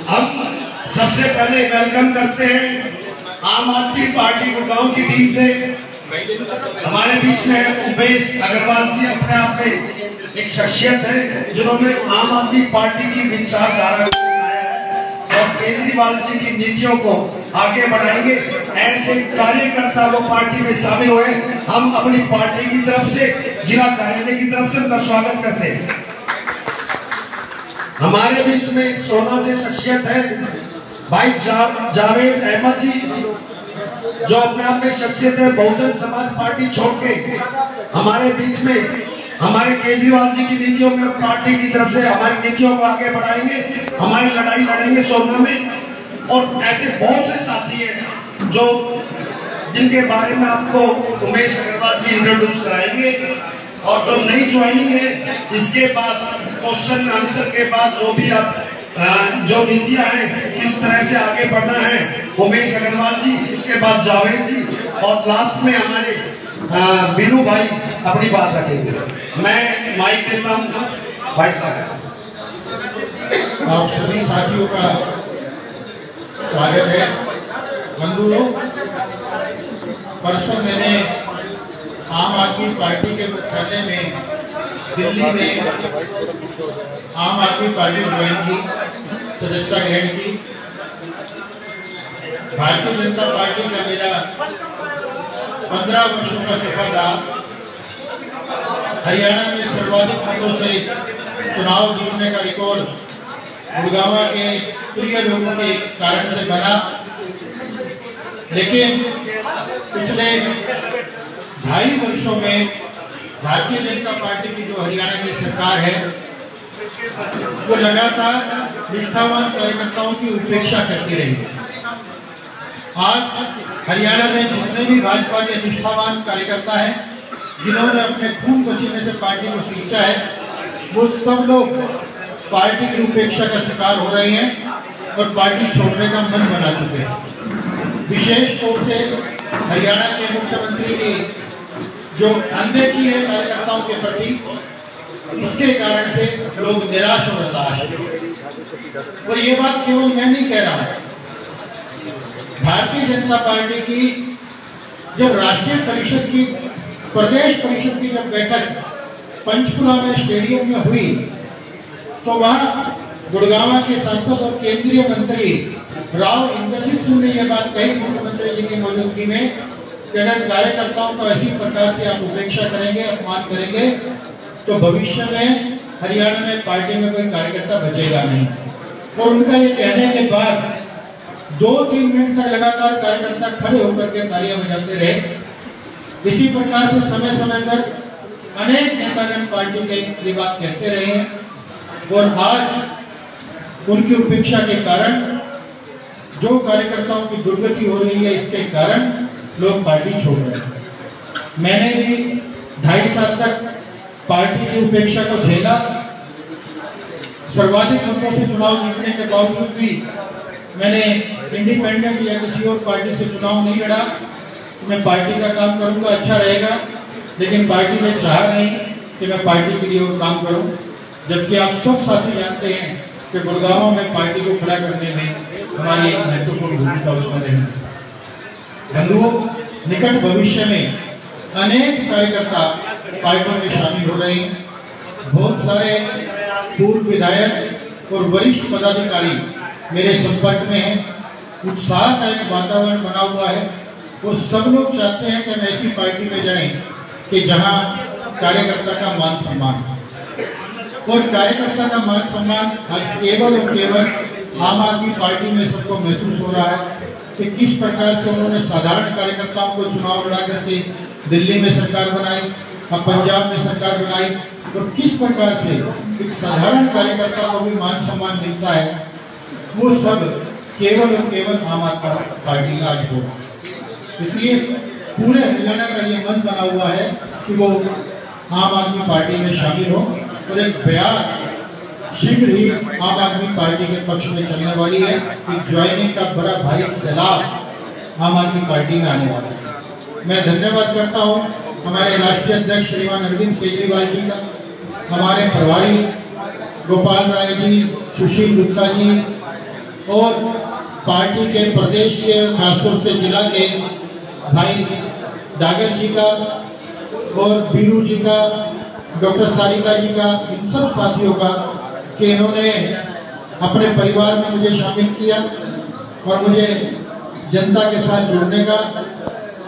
हम सबसे पहले वेलकम करते हैं आम आदमी पार्टी गुड़गांव की टीम से हमारे बीच में उमेश अग्रवाल जी अपने आप में एक शख्सियत है जिन्होंने आम आदमी पार्टी की विचारधारा और केजरीवाल जी की नीतियों को आगे बढ़ाएंगे। ऐसे कार्यकर्ता वो पार्टी में शामिल हुए, हम अपनी पार्टी की तरफ से, जिला कार्यालय की तरफ से उनका स्वागत करते हैं। हमारे बीच में एक सोना से शख्सियत है भाई जावेद अहमद जी, जो अपने आप में शख्सियत है। बहुजन समाज पार्टी छोड़ के हमारे बीच में हमारे केजरीवाल जी की नीतियों में पार्टी की तरफ से हमारी नीतियों को आगे बढ़ाएंगे, हमारी लड़ाई लड़ेंगे सोना में। और ऐसे बहुत से साथी हैं जो जिनके बारे में आपको उमेश अग्रवाल जी इंट्रोड्यूस कराएंगे। और जो नई ज्वाइनिंग है, इसके बाद क्वेश्चन आंसर के बाद जो भी आप जो नीतियां हैं किस तरह से आगे बढ़ना है, उमेश अग्रवाल जी, उसके बाद जावेद जी और लास्ट में हमारे बीनू भाई अपनी बात रखेंगे। मैं माइक देता हूँ भाई साहब। आप सभी साथियों का स्वागत है। बंधुओं, परसों मैंने आम आदमी पार्टी के मुख्यालय में दिल्ली में आम आदमी पार्टी ज्वाइन की, सदस्यता ग्रहण की। भारतीय जनता पार्टी का मेरा 15 वर्षों का सफर रहा। हरियाणा में सर्वाधिक मतों से चुनाव जीतने का रिकॉर्ड गुड़गांव के प्रिय लोगों के कारण से बना। लेकिन पिछले 2.5 वर्षों में भारतीय जनता पार्टी की जो हरियाणा की सरकार है, वो लगातार निष्ठावान कार्यकर्ताओं की उपेक्षा करती रही। आज हरियाणा में जितने भी भाजपा के निष्ठावान कार्यकर्ता हैं, जिन्होंने अपने खून पसीने से पार्टी को सींचा है, वो सब लोग पार्टी की उपेक्षा का शिकार हो रहे हैं और पार्टी छोड़ने का मन बना चुके हैं। विशेष तौर से हरियाणा के मुख्यमंत्री की जो अनदेखी है कार्यकर्ताओं के प्रति, उसके कारण से लोग निराश और हताश हैं। और ये बात केवल मैं नहीं कह रहा हूं। भारतीय जनता पार्टी की जब राष्ट्रीय परिषद की, प्रदेश परिषद की जब बैठक पंचकुला में स्टेडियम में हुई, तो वहां गुड़गांव के सांसद और केंद्रीय मंत्री राव इंद्रजीत सिंह ने यह बात कही मुख्यमंत्री जी की मौजूदगी में कि अगर कार्यकर्ताओं को इसी प्रकार से आप उपेक्षा करेंगे, अपमान करेंगे, तो भविष्य में हरियाणा में पार्टी में कोई कार्यकर्ता बचेगा नहीं। और उनका ये कहने के बाद 2-3 मिनट तक लगातार कार्यकर्ता खड़े होकर के तालियां बजाते रहे। इसी प्रकार से समय समय पर अनेक नेतागण पार्टी के ये बात कहते रहे हैं। और आज उनकी उपेक्षा के कारण, जो कार्यकर्ताओं की दुर्गति हो रही है, इसके कारण लोग पार्टी छोड़ रहे हैं। मैंने भी 2.5 साल तक पार्टी की उपेक्षा को झेला। सर्वाधिक मतों से चुनाव जीतने के बावजूद भी मैंने इंडिपेंडेंट या किसी और पार्टी से चुनाव नहीं लड़ा। मैं पार्टी का काम करूंगा, अच्छा रहेगा, लेकिन पार्टी ने चाहा नहीं कि मैं पार्टी के लिए और काम करूं। जबकि आप सब साथी जानते हैं कि गुड़गांव में पार्टी को खड़ा करने में हमारी एक महत्वपूर्ण भूमिका उसमें रही। बंधुओं, निकट भविष्य में अनेक कार्यकर्ता पार्टी में शामिल हो रहे हैं। बहुत सारे पूर्व विधायक और वरिष्ठ पदाधिकारी मेरे संपर्क में हैं। उत्साह का एक वातावरण बना हुआ है और सब लोग चाहते हैं कि हम ऐसी पार्टी में जाएं कि जहां कार्यकर्ता का मान सम्मान, और कार्यकर्ता का मान सम्मान केवल और केवल आम आदमी पार्टी में सबको महसूस हो रहा है कि किस प्रकार से उन्होंने साधारण कार्यकर्ताओं को चुनाव लड़ा करके दिल्ली में सरकार बनाई, अब पंजाब में सरकार बनाई, और किस प्रकार से एक साधारण कार्यकर्ता को भी मान सम्मान मिलता है, वो सब केवल और केवल आम आदमी पार्टी का आज होगा। इसलिए पूरे हरियाणा का ये मन बना हुआ है कि वो आम आदमी पार्टी में शामिल हो। और एक बयान शीघ्र ही आम आदमी पार्टी के पक्ष में चलने वाली है कि ज्वाइनिंग का बड़ा भारी सैलाब आम आदमी पार्टी में आने वाला है। मैं धन्यवाद करता हूं हमारे राष्ट्रीय अध्यक्ष श्रीमान अरविंद केजरीवाल जी का, हमारे प्रभारी गोपाल राय जी, सुशील गुप्ता जी, और पार्टी के प्रदेश के खासतौर से जिला के भाई डागर जी का और बीरू जी का, डॉक्टर सारिका जी का, इन सब साथियों का कि इन्होंने अपने परिवार में मुझे शामिल किया और मुझे जनता के साथ जुड़ने का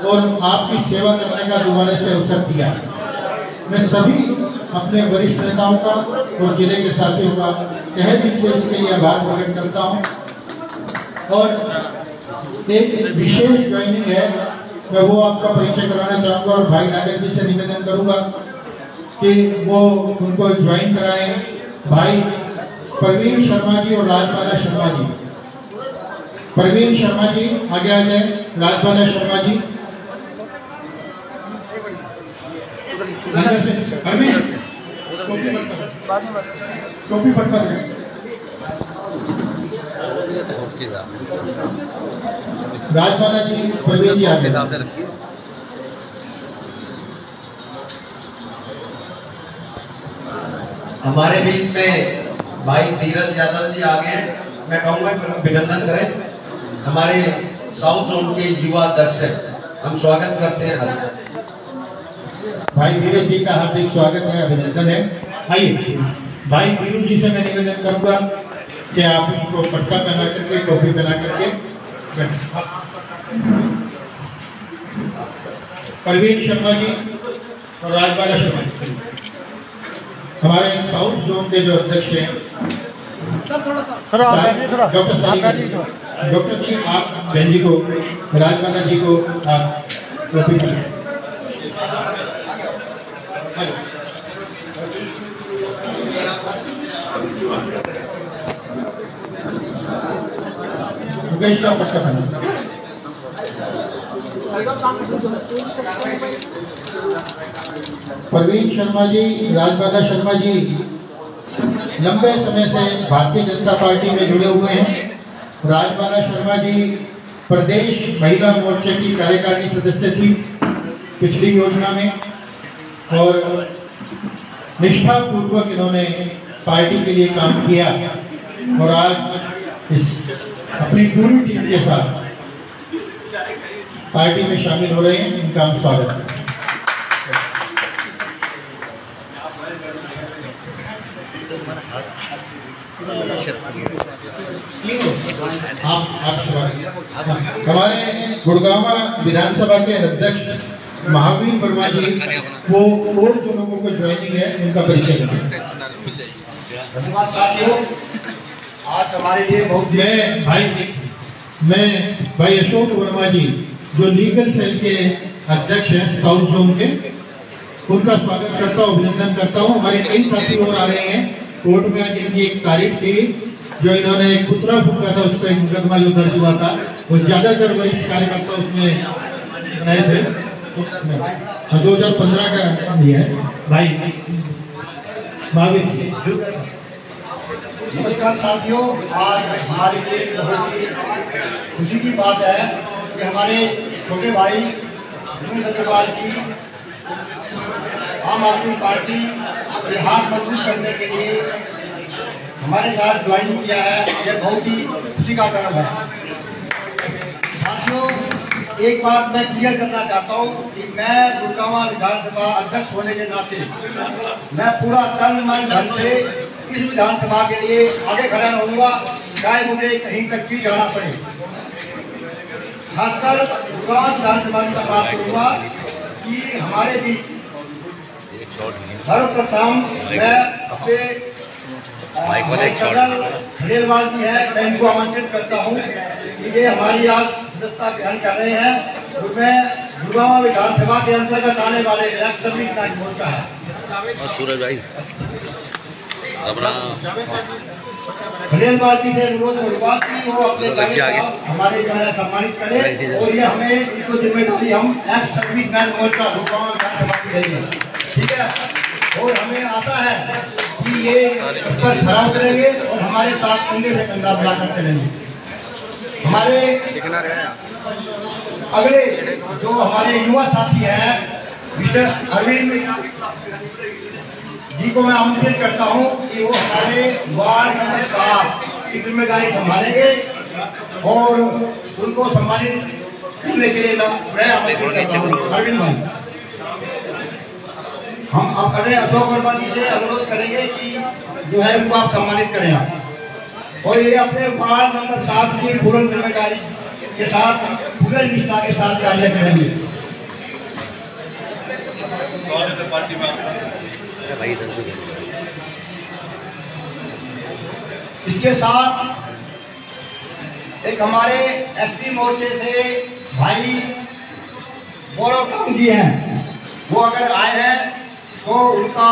और आपकी सेवा करने का दोबारा से अवसर दिया। मैं सभी अपने वरिष्ठ नेताओं का और जिले के साथियों का तहे दिल से इसके लिए आभार प्रकट करता हूं। और एक विशेष ज्वाइनिंग है, मैं वो आपका परिचय कराना चाहूंगा और भाई नागर जी से निवेदन करूंगा कि वो उनको ज्वाइन कराएं। भाई प्रवीण शर्मा जी और राजबाला शर्मा जी। प्रवीण शर्मा जी आगे आ जाए, राजबाला शर्मा जी। टोपी पड़ता है। राजबाला जी, प्रवीण जी आगे। हमारे बीच में भाई धीरज यादव जी आगे हैं। मैं कहूंगा अभिनंदन करें। हमारे साउथ जोन के युवा अध्यक्ष हम स्वागत करते हैं। भाई धीरज जी का हार्दिक स्वागत है, अभिनंदन है। आइए भाई बीरू जी से मैं निवेदन करूंगा कि आप इनको पट्टा पहना करके, टोपी पहना करके। प्रवीण शर्मा जी और राजबाला शर्मा जी हमारे साउथ जोन के जो अध्यक्ष हैं। डॉक्टर जी आप बहन जी को, राजबाला जी को आप टोपी मुकेश का पट्टा पहना। प्रवीण शर्मा जी, राजबाला शर्मा जी लंबे समय से भारतीय जनता पार्टी में जुड़े हुए हैं। राजबाला शर्मा जी प्रदेश महिला मोर्चे की कार्यकारिणी सदस्य थी पिछली योजना में और निष्ठा पूर्वक इन्होंने पार्टी के लिए काम किया और आज इस अपनी पूरी टीम के साथ पार्टी में शामिल हो रहे हैं। इनका हम स्वागत है। हमारे गुड़गांव विधानसभा के अध्यक्ष महावीर वर्मा जी, वो और जो लोगों को ज्वाइनिंग है उनका परिचय करें। धन्यवाद साथियों, आज हमारे लिए बहुत मैं भाई अशोक वर्मा जी जो लीगल सेल के अध्यक्ष हैं साउथ जोन के, उनका स्वागत करता हूँ, अभिनंदन करता हूँ। हमारे कई साथी और आ रहे हैं। कोर्ट में आज इनकी एक तारीख थी जो इन्होंने एक पुतला फूका था, उस पर एक मुकदमा जो दर्ज हुआ था, वो ज्यादातर वरिष्ठ कार्यकर्ता उसमें बनाए थे। 2015 का दिया है भाई महावीर। नमस्कार साथियों, आज हमारे लिए बहुत ही खुशी की बात है कि हमारे छोटे भाई विनोद अग्रवाल की आम आदमी पार्टी के हाथ मजबूत करने के लिए हमारे साथ ज्वाइन किया है। यह बहुत ही खुशी का कारण है। साथियों, एक बात मैं क्लियर करना चाहता हूँ कि मैं गुड़गांव विधानसभा अध्यक्ष होने के नाते मैं पूरा तन मन धन से इस विधानसभा के लिए आगे खड़ा रहूंगा, चाहे मुझे कहीं तक भी जाना पड़े। खासकर गुड़गांव विधानसभा की बात करूंगा कि हमारे बीच सर्वप्रथम मैं अपने कर्नल खंडेलवाल जी है, मैं इनको आमंत्रित करता हूँ कि ये हमारी आज सदस्यता ग्रहण कर रहे हैं। उसमें गुड़गांव विधानसभा के अंतर्गत आने वाले सर्विस मोर्चा है। सूरज भाई अपना खंडेलवाल जी से अनुरोध होगा कि वो अपने हमारे जो है सम्मानित करें और ये हमें इसको जिम्मेदारी हम एक्स सर्विस मैन मोर्चा गुड़गांव विधानसभा की देंगे। ठीक है, और हमें आशा है कि ये उस पर खरा उतरेंगे और हमारे साथ कंधे से कंधा मिलाकर चलेंगे। हमारे अगले जो हमारे युवा साथी हैं मिस्टर अरविंद जी को मैं आमंत्रित करता हूं कि वो हमारे वार्ड नंबर 7 की जिम्मेदारी संभालेंगे और उनको सम्मानित करने के लिए मैं अरविंद भाई हम अब अरे अशोक वर्मा जी से अनुरोध करेंगे कि जो है उनको आप सम्मानित करें आप, और ये अपने वार्ड नंबर 7 की पूर्ण जिम्मेदारी के साथ पूरे निष्ठा के साथ कार्य करेंगे। इसके साथ एक हमारे एससी मोर्चे से भाई गौरव काम जी हैं, वो अगर आए हैं तो उनका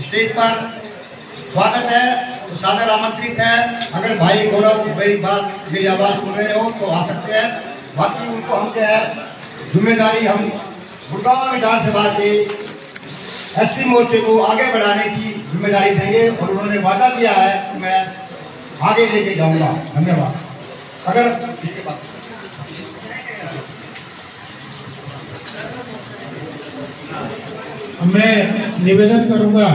स्टेज पर स्वागत है, तो सादर आमंत्रित है। अगर भाई गौरव मेरी बात मेरी आवाज सुन रहे हो तो आ सकते हैं। बाकी उनको हम जो है जिम्मेदारी हम गुड़गांव विधानसभा से एससी मोर्चे को आगे बढ़ाने की जिम्मेदारी देंगे और उन्होंने वादा किया है कि मैं आगे लेके जाऊंगा। धन्यवाद। अगर इसके बाद मैं निवेदन करूंगा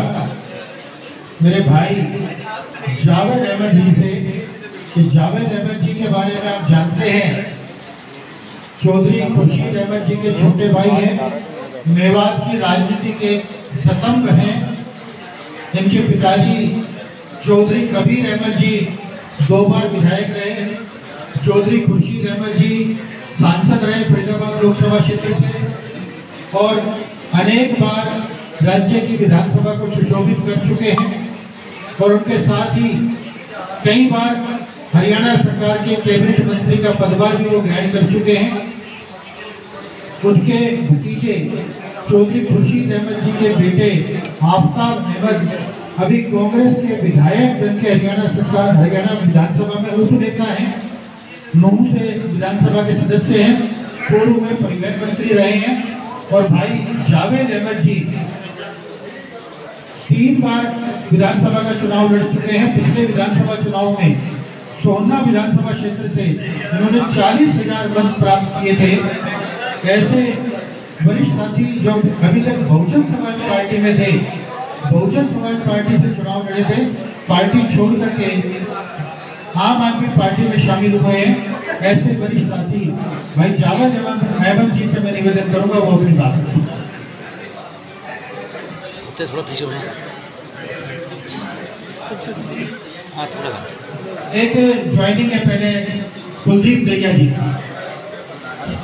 मेरे भाई जावेद अहमद जी से कि जावेद अहमद जी के बारे में आप जानते हैं, चौधरी खुर्शीद अहमद जी के छोटे भाई हैं, मेवात की राजनीति के स्तंभ हैं। इनके पिताजी चौधरी कबीर अहमद जी 2 बार विधायक रहे, चौधरी खुर्शीद अहमद जी सांसद रहे फरीदाबाद लोकसभा क्षेत्र से और अनेक बार राज्य की विधानसभा को सुशोभित कर चुके हैं और उनके साथ ही कई बार हरियाणा सरकार के कैबिनेट मंत्री का पदभार भी वो ग्रहण कर चुके हैं। उनके भतीजे चौधरी खुर्शीद अहमद जी के बेटे आफ्ताब अहमद अभी कांग्रेस के विधायक बन के हरियाणा विधानसभा में उप नेता हैं, नूह से विधानसभा के सदस्य हैं, पूर्व में परिवहन मंत्री रहे हैं। और भाई जावेद अहमद जी 3 बार विधानसभा का चुनाव लड़ चुके हैं। पिछले विधानसभा चुनाव में सोहना विधानसभा क्षेत्र से इन्होंने 40,000 मत प्राप्त किए थे। ऐसे वरिष्ठ साथी जो अभी तक बहुजन समाज पार्टी में थे, बहुजन समाज पार्टी से चुनाव लड़े थे, पार्टी छोड़ करके आम आदमी पार्टी में शामिल हुए हैं। ऐसे वरिष्ठ साथी भाई जावेद अहमद जी से मैं निवेदन करूंगा वो अपनी बात थोड़ा पीछे होना। हाँ थोड़ा एक ज्वाइनिंग है पहले कुलदीप भैया जी।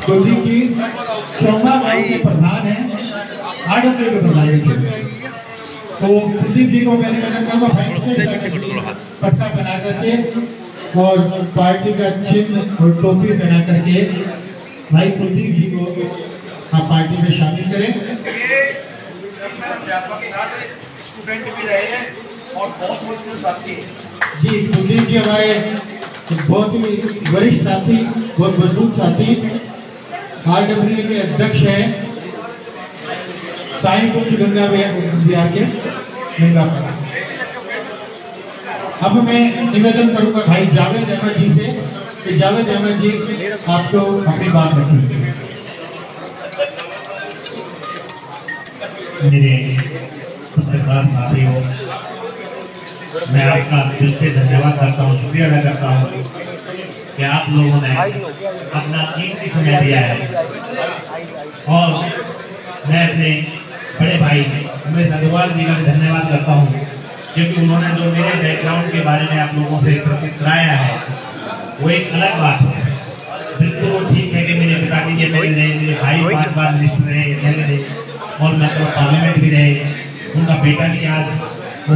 कुलदीप जी चौमा गांव के प्रधान हैं, आडमपुर के प्रधान जी। तो कुलदीप जी को मैं निवेदन करूंगा पट्टा बना करके और पार्टी का चिन्ह और टोपी पहना करके भाई कुलदीप जी को आप पार्टी में शामिल करें। स्टूडेंट भी रहे हैं और बहुत मजबूत साथी जी। कुलदीप जी हमारे बहुत ही वरिष्ठ साथी, बहुत मजबूत साथी, RWA के अध्यक्ष हैं, साईं कुंज गंगा बिहार के गंगा। अब मैं निवेदन करूंगा भाई जावेद अहमद जी से कि जावेद अहमद जी आपको अपनी बात रखेंगे। मेरे पत्रकार साथियों, मैं आपका दिल से धन्यवाद करता हूँ, शुक्रिया अदा करता हूँ कि आप लोगों ने अपना कीमती समय दिया है। और मैं अपने बड़े भाई उमेश अग्रवाल जी का भी धन्यवाद करता हूँ क्योंकि उन्होंने जो मेरे बैकग्राउंड के बारे में आप लोगों से परिचित कराया है वो एक अलग बात है। बिल्कुल वो ठीक है कि मेरे पिताजी के मेरे रहे, मेरे भाई 5 बार मिनिस्टर रहे, एमएलए रहे और मैं पार्लियामेंट भी रहे। उनका बेटा भी आज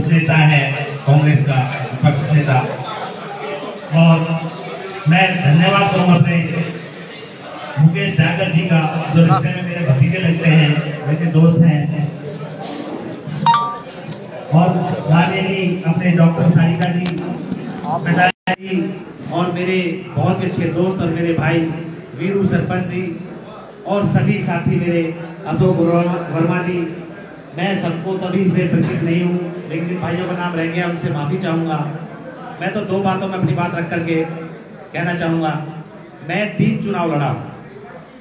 नेता है कांग्रेस का विपक्ष नेता। और मैं धन्यवाद करूँगा अपने मुकेश डागर जी का जो रिश्ते में मेरे भतीजे लगते हैं, मेरे दोस्त हैं। और राजेली अपने डॉक्टर सारिका जी और मेरे बहुत अच्छे दोस्त और मेरे भाई वीरू सरपंच जी और सभी साथी मेरे अशोक वर्मा जी। मैं सबको तभी से परिचित नहीं हूँ, लेकिन जिन भाइयों का नाम रह गया उनसे माफी चाहूँगा। मैं तो 2 बातों में अपनी बात रख करके कहना चाहूँगा। मैं 3 चुनाव लड़ा हूँ,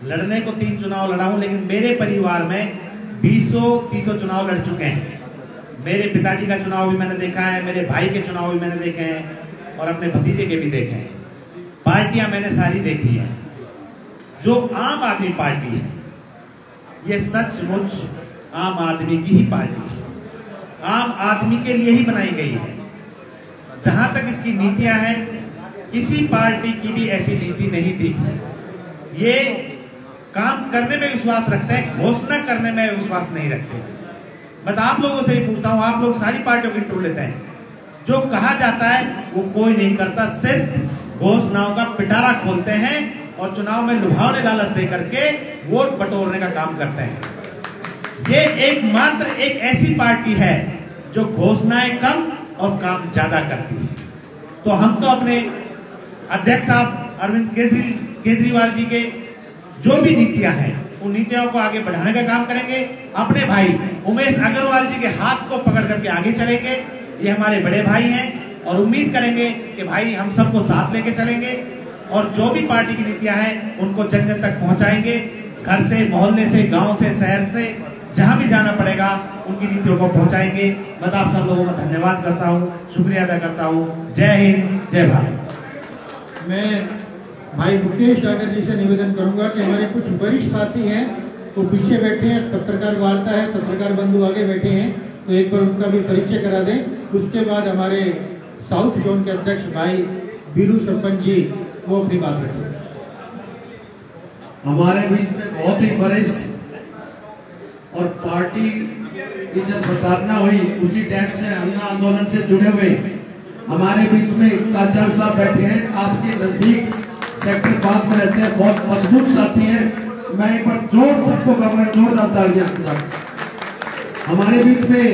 लड़ने को 3 चुनाव लड़ा हूँ, लेकिन मेरे परिवार में 20-30 चुनाव लड़ चुके हैं। मेरे पिताजी का चुनाव भी मैंने देखा है, मेरे भाई के चुनाव भी मैंने देखे हैं, और अपने भतीजे के भी देखे हैं। पार्टियां मैंने सारी देखी है। जो आम आदमी पार्टी है ये सचमुच आम आदमी की ही पार्टी है, आम आदमी के लिए ही बनाई गई है। जहां तक इसकी नीतियां हैं, किसी पार्टी की भी ऐसी नीति नहीं थी। ये काम करने में विश्वास रखते हैं, घोषणा करने में विश्वास नहीं रखते। मैं तो आप लोगों से ही पूछता हूं, आप लोग सारी पार्टियों की टूट लेते हैं, जो कहा जाता है वो कोई नहीं करता, सिर्फ घोषणाओं का पिटारा खोलते हैं और चुनाव में लुभावने लालच दे करके वोट बटोरने का काम करते हैं। ये एकमात्र एक ऐसी पार्टी है जो घोषणाएं कम और काम ज्यादा करती है। तो हम तो अपने अध्यक्ष साहब अरविंद केजरीवाल जी के जो भी नीतियां हैं उन नीतियों को आगे बढ़ाने का काम करेंगे। अपने भाई उमेश अग्रवाल जी के हाथ को पकड़ करके आगे चलेंगे। ये हमारे बड़े भाई हैं और उम्मीद करेंगे कि भाई हम सबको साथ लेके चलेंगे और जो भी पार्टी की नीतियां हैं उनको जन जन तक पहुंचाएंगे। घर से, मोहल्ले से, गांव से, शहर से, जहां भी जाना पड़ेगा उनकी नीतियों को पहुंचाएंगे। मैं आप सब लोगों का धन्यवाद करता हूं, शुक्रिया अदा करता हूं। जय हिंद, जय भारत। मैं भाई मुकेश डागर जी से निवेदन करूंगा कि हमारे कुछ वरिष्ठ साथी हैं वो पीछे बैठे हैं, पत्रकार वार्ता है, पत्रकार बंधु आगे बैठे हैं, तो एक बार उनका भी परिचय करा दें। उसके बाद हमारे साउथ जोन के अध्यक्ष भाई बीरू सरपंच जी वो अपनी बात रखें। हमारे बीच में बहुत ही वरिष्ठ और पार्टी की जब स्थापना हुई उसी टाइम से अन्ना आंदोलन से जुड़े हुए हमारे बीच में काजल साहब बैठे हैं, आपके नजदीक सेक्टर 5 में रहते हैं, बहुत मजबूत साथी हैं। मैं एक बार जोर सबको कर जोरदार तालियां। हमारे बीच में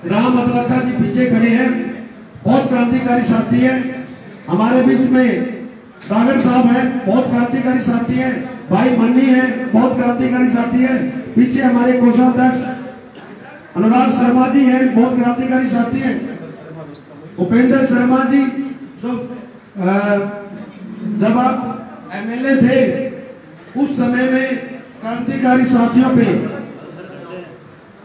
राम अदलखा जी पीछे खड़े हैं, बहुत क्रांतिकारी साथी हैं। हमारे बीच में सागर साहब हैं, बहुत क्रांतिकारी साथी हैं। भाई मन्नी है, बहुत क्रांतिकारी साथी है। पीछे हमारे कोषाध्यक्ष अनुराग शर्मा जी हैं, बहुत क्रांतिकारी साथी हैं। उपेंद्र शर्मा जी जो जब आप एमएलए थे उस समय में क्रांतिकारी साथियों पे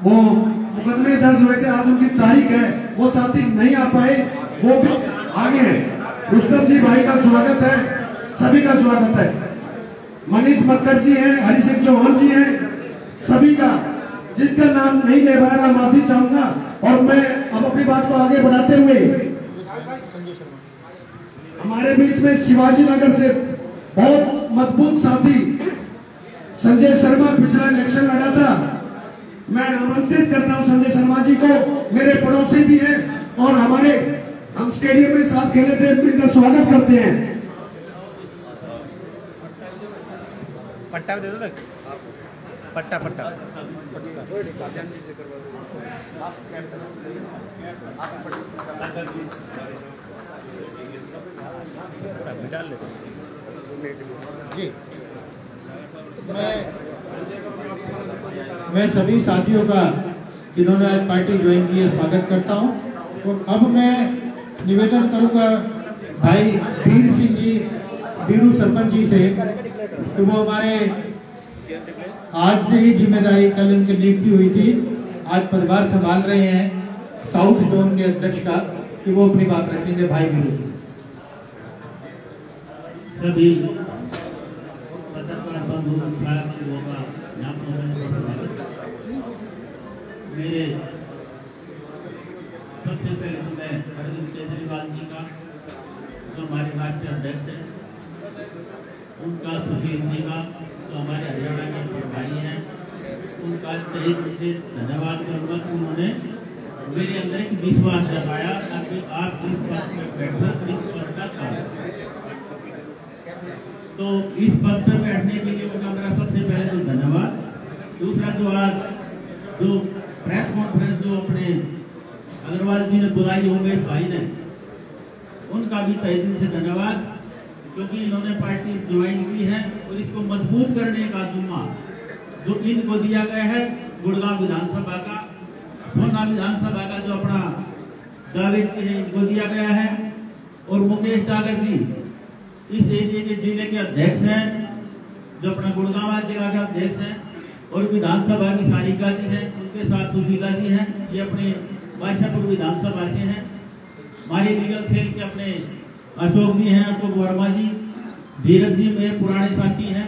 वो मुकदमे दर्ज हुए थे, आज उनकी तारीख है, वो साथी नहीं आ पाए, वो भी आगे हैं। रुस्तम जी भाई का स्वागत है, सभी का स्वागत है। मनीष मक्कर जी हैं, हरि सिंह चौहान जी हैं, सभी का जिनका नाम नहीं ले पाया मैं माफी चाहूंगा। और मैं अब अपनी बात को आगे बढ़ाते हुए हमारे बीच में शिवाजी नगर से बहुत मजबूत साथी संजय शर्मा पिछला इलेक्शन लड़ा था। मैं आमंत्रित करता हूं संजय शर्मा जी को, मेरे पड़ोसी भी हैं और हम स्टेडियम में साथ खेले थे, इनका स्वागत करते हैं। पट्टा दे दो, पट्टा पट्टा जी मैं सभी साथियों का जिन्होंने आज पार्टी ज्वाइन की है स्वागत करता हूं। और अब मैं निवेदन करूंगा भाई वीर सिंह जी, बीरू सरपंच जी से कि वो हमारे आज से ही जिम्मेदारी, कल उनकी नियुक्ति हुई थी, आज पदभार संभाल रहे हैं साउथ जोन के अध्यक्ष का, कि वो अपनी बात रखेंगे। भाई बीरू सभी पत्रकार बंधुओं का मेरे सबसे पहले तो मैं अरविंद केजरीवाल जी का, जो हमारे राष्ट्रीय अध्यक्ष हैं, उनका, सुशील जी का जो हमारे हरियाणा के भाई हैं, उनका तहे दिल से धन्यवाद करूँगा कि उन्होंने मेरे अंदर एक विश्वास जगाया ताकि आप इस पद पर बैठो, इस पद का काम। तो इस पद पर बैठने के लिए उनका मेरा सबसे पहले तो धन्यवाद। दूसरा जो आज जो प्रेस कॉन्फ्रेंस जो अपने अग्रवाल जी ने बुलाई होंगे भाई ने, उनका भी तहे दिल से धन्यवाद, क्योंकि इन्होंने पार्टी ज्वाइन की है और इसको मजबूत करने का जुम्मा जो इनको दिया गया है, गुड़गांव विधानसभा का, सोना विधानसभा का जो अपना जावेद जी है इनको दिया गया है। और मुकेश डागर जी इस एरिया के जिले के अध्यक्ष हैं, जो अपना गुड़गांव जिला के अध्यक्ष हैं, और विधानसभा की सारिका जी हैं, उनके साथ सुशीला जी हैं, ये अपने बादशाहपुर विधानसभा से हैं। हमारे लीगल सेल के अपने अशोक जी हैं, अशोक वर्मा जी, धीरज जी मेरे पुराने साथी हैं,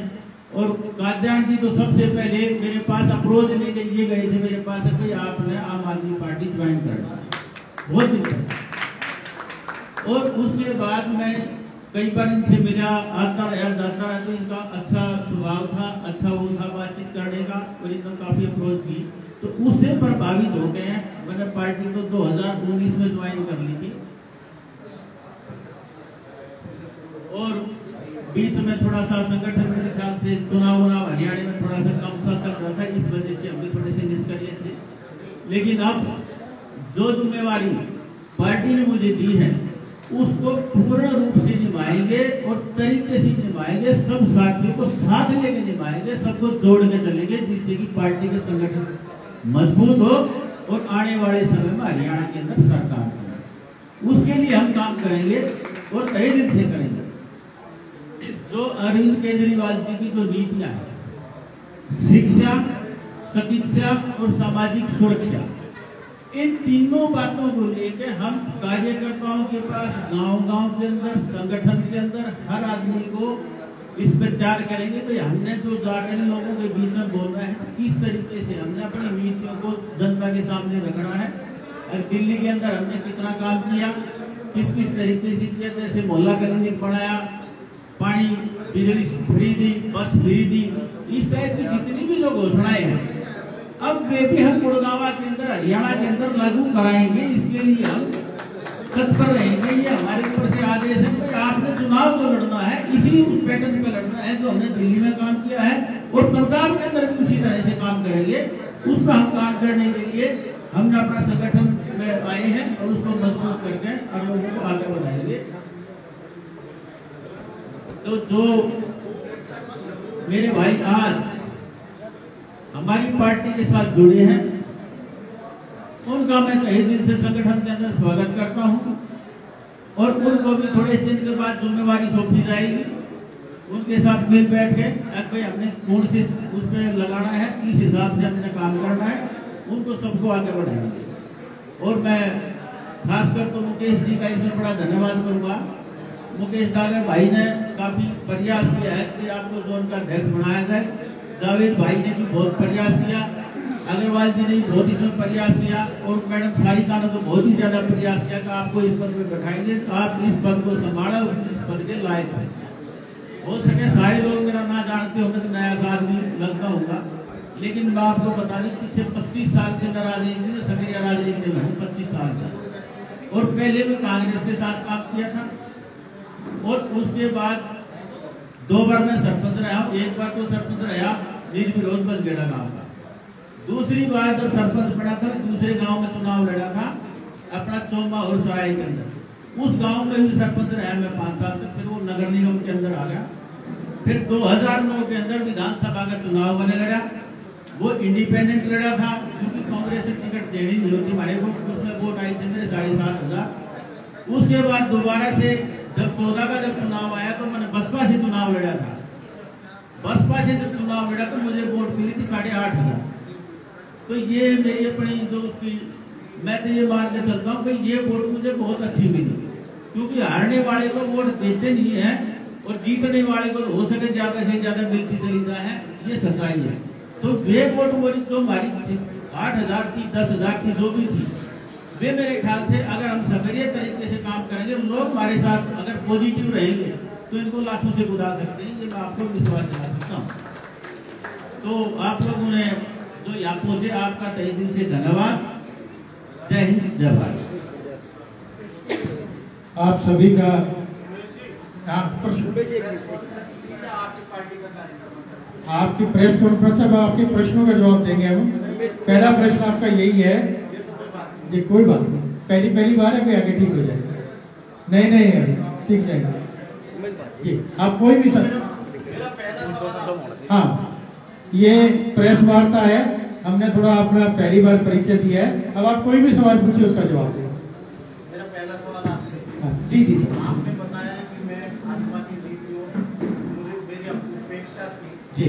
और काद्यान जी तो सबसे पहले मेरे पास अप्रोच लेके ये गए थे मेरे पास है कि आपने आम आदमी पार्टी ज्वाइन करना, बहुत दिक्कत। और उसके बाद मैं कई बार इनसे मिला, आता रहा जाता रहा, तो इनका अच्छा स्वभाव था, अच्छा वो था बातचीत करने का, और इनको काफी अप्रोच की, तो उससे प्रभावित हो गए हैं। मैंने पार्टी को 2019 में ज्वाइन कर ली थी, और बीच में थोड़ा सा संगठन मेरे ख्याल से चुनाव हरियाणा में थोड़ा सा कम सा चल रहा था, इस वजह से हम भी थोड़े से निष्क्रिय थे। लेकिन अब जो जिम्मेवारी पार्टी ने मुझे दी है उसको पूर्ण रूप से निभाएंगे और तरीके से निभाएंगे, सब साथियों को साथ लेके निभाएंगे, सबको जोड़ के चलेंगे, जिससे कि पार्टी के संगठन मजबूत हो और आने वाले समय में हरियाणा के अंदर सरकार बने। उसके लिए हम काम करेंगे और तहे दिल से करेंगे। जो अरविंद केजरीवाल जी की जो नीतियां हैं, शिक्षा, चिकित्सा और सामाजिक सुरक्षा, इन तीनों बातों को लेकर हम कार्यकर्ताओं के पास गांव-गांव के अंदर, संगठन के अंदर हर आदमी को इस पर विचार करेंगे कि हमने जो जाकर लोगों के बीच में बोलना है, किस तरीके से हमने अपनी नीतियों को जनता के सामने रखना है। और दिल्ली के अंदर हमने कितना काम किया, किस किस तरीके से किया, जैसे मोहल्ला क्लिनिक बनाया, पानी बिजली फ्री दी, बस फ्री दी, इस टाइप की जितनी भी लोग घोषणाएं हैं, अब वे भी हम गुड़गांव के अंदर, हरियाणा के अंदर लागू कराएंगे। इसके लिए हम तत्पर रहेंगे। ये हमारे ऊपर से आदेश है कि आपने चुनाव को लड़ना है, इसी पैटर्न पे लड़ना है जो हमने दिल्ली में काम किया है, और पंजाब के अंदर भी उसी तरह से काम करेंगे। उस पर हम काम करने के लिए हमने अपना संगठन में आए हैं और उसको मजबूत करके और लोगों को आगे बढ़ाएंगे। तो जो मेरे भाई आज हमारी पार्टी के साथ जुड़े हैं, उनका मैं तहे दिल से संगठन के अंदर स्वागत करता हूं, और उनको भी थोड़े दिन के बाद जिम्मेवारी सौंपी जाएगी। उनके साथ मिल बैठ के भाई हमने कौन से उस पर लगाना है, किस हिसाब से हमने काम करना है, उनको सबको आगे बढ़ाएंगे। और मैं खासकर तो मुकेश जी का इसमें बड़ा धन्यवाद करूंगा। मुकेश डागर भाई ने काफी प्रयास किया है कि आपको जोन का अध्यक्ष बनाया जाए। जावेद भाई ने भी बहुत प्रयास किया, अग्रवाल जी ने भी बहुत इसमें प्रयास किया, और मैडम सारिका ने तो बहुत ही ज्यादा प्रयास किया कि आपको इस पद पर बैठाएंगे, तो आप इस पद को संभाला, इस पद के लायक है। हो सके सारे लोग मेरा ना जानते होंगे तो नया आदमी लगता होगा, लेकिन मैं आपको बता दूं पीछे 25 साल के अंदर राजनीति में, सक्रिय राजनीति में हूँ 25 साल का, और पहले भी कांग्रेस के साथ काम किया था, और उसके बाद 2 बार मैं सरपंच रहा हूँ। एक बार तो सरपंच रहा निर्विरोध बलगेड़ा गांव का, दूसरी बार जब सरपंच बना था दूसरे गांव में चुनाव लड़ा था अपना चौमा और सराय के अंदर, उस गांव में भी सरपंच रहा मैं 5 साल तक। फिर वो नगर निगम के अंदर आ गया। फिर 2009 के अंदर विधानसभा का चुनाव मैंने लड़ा, वो इंडिपेंडेंट लड़ा था, क्योंकि कांग्रेस से टिकट देनी नहीं होती हमारे को, उसमें वोट आई थे मेरे 7,500। उसके बाद दोबारा से जब 14 का जब चुनाव आया तो मैंने बसपा से चुनाव लड़ा था। बसपा से जब चुनाव लड़ा तो मुझे वोट मिली थी 8,500। तो ये मेरी अपनी जो उसकी मैं तो ये मान के चलता हूँ कि ये वोट मुझे बहुत अच्छी मिली, क्योंकि हारने वाले को वोट देते नहीं है और जीतने वाले को हो सके ज्यादा से ज्यादा मिलती चली जाए, ये सच्चाई है। तो वे वोट मेरी जो हमारी 8,000 की 10,000 की जो भी थी, वे मेरे ख्याल से अगर हम सक्रिय तरीके से काम करेंगे, लोग हमारे साथ अगर पॉजिटिव रहेंगे तो इनको लाखों से गुजार सकते हैं। ये मैं आपको विश्वास दिला सकता हूँ। तो आप लोगों ने जो यहाँ पहुंचे, आपका तहे दिल से धन्यवाद। जय हिंद, जय भारत। आप सभी का आपकी प्रेस कॉन्फ्रेंस में आपके प्रश्नों का जवाब देंगे हम। पहला प्रश्न आपका यही है, ये कोई बात नहीं, पहली बार है, कोई आगे ठीक हो जाएगा। नहीं अभी सीख जाएंगे जी। आप कोई भी हाँ, ये प्रेस वार्ता है, हमने थोड़ा अपना पहली बार परिचय दिया है। अब आप कोई भी सवाल पूछिए, उसका जवाब दें। मेरा पहला सवाल आपसे। जी सर। आपने बताया कि मैं भाजपा की नीतियों मेरी उपेक्षा थी जी,